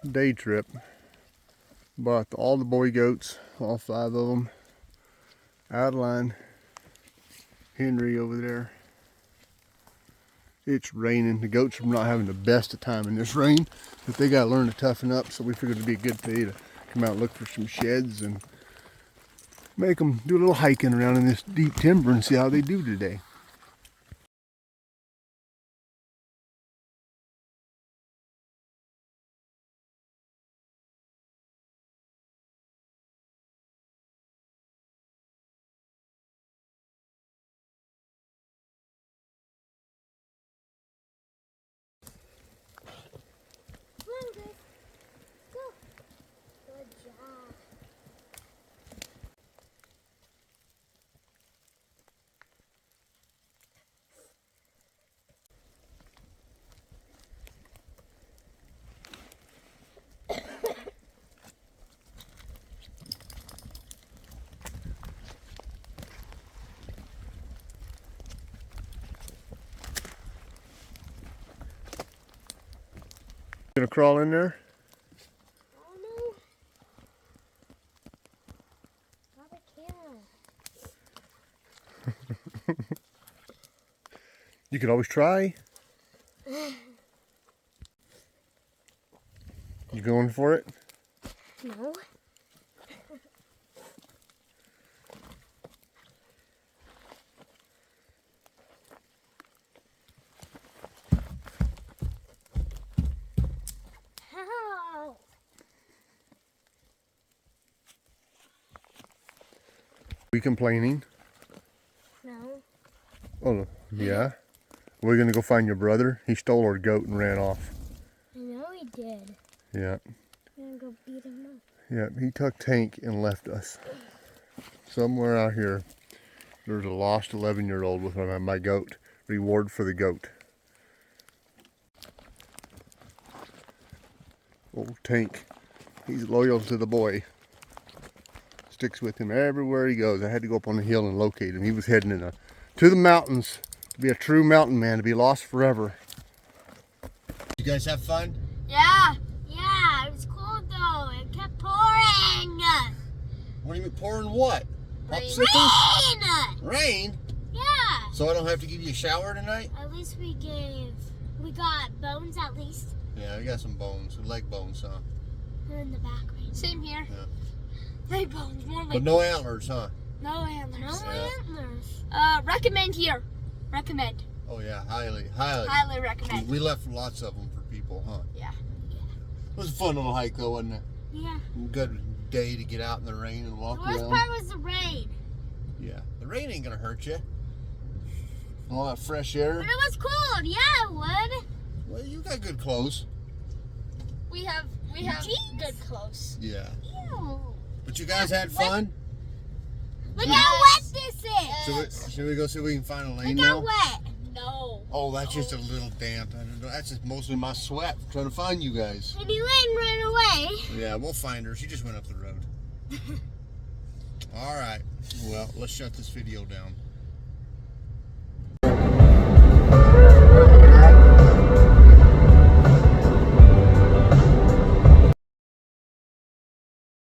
day trip. Brought all the boy goats, all 5 of them. Adeline, Henry over there. It's raining. The goats are not having the best of time in this rain, but they got to learn to toughen up, so we figured it'd be a good day to come out and look for some sheds and make them do a little hiking around in this deep timber and see how they do today. Gonna crawl in there? Oh no. Not a camera. You could always try. You going for it? No. How? We complaining? No. Oh, yeah? We're gonna go find your brother? He stole our goat and ran off. I know he did. Yeah. I'm gonna go beat him up. Yeah, he took Tank and left us. Somewhere out here, there's a lost 11-year-old with my goat. Reward for the goat. Old Tank, he's loyal to the boy. Sticks with him everywhere he goes. I had to go up on the hill and locate him. He was heading to the mountains to be a true mountain man, to be lost forever. You guys have fun? Yeah. Yeah, it was cold though. It kept pouring. What do you mean, pouring what? Rain. Rain? Yeah. So I don't have to give you a shower tonight? At least we got bones at least. Yeah, we got some bones, leg bones, huh? They're in the back right. Same here. Yeah. Leg bones, more But leg no antlers, huh? No antlers. No Yeah. antlers. Recommend here. Recommend. Oh yeah, highly. Highly recommend. We left lots of them for people, huh? Yeah. It was a fun little hike though, wasn't it? Yeah. Good day to get out in the rain and walk The worst around. part was the rain. Yeah, the rain ain't gonna hurt you. All that fresh air. But it was cold. Yeah, it would. Well, you got good clothes. We have good clothes. Yeah. Ew. But you guys had fun? Look how wet this is. Should we go see if we can find a lane Look how now? wet. No. Oh, that's just a little damp. I don't know. That's just mostly my sweat trying to find you guys. And Elaine ran away. Yeah, we'll find her. She just went up the road. All right. Well, let's shut this video down.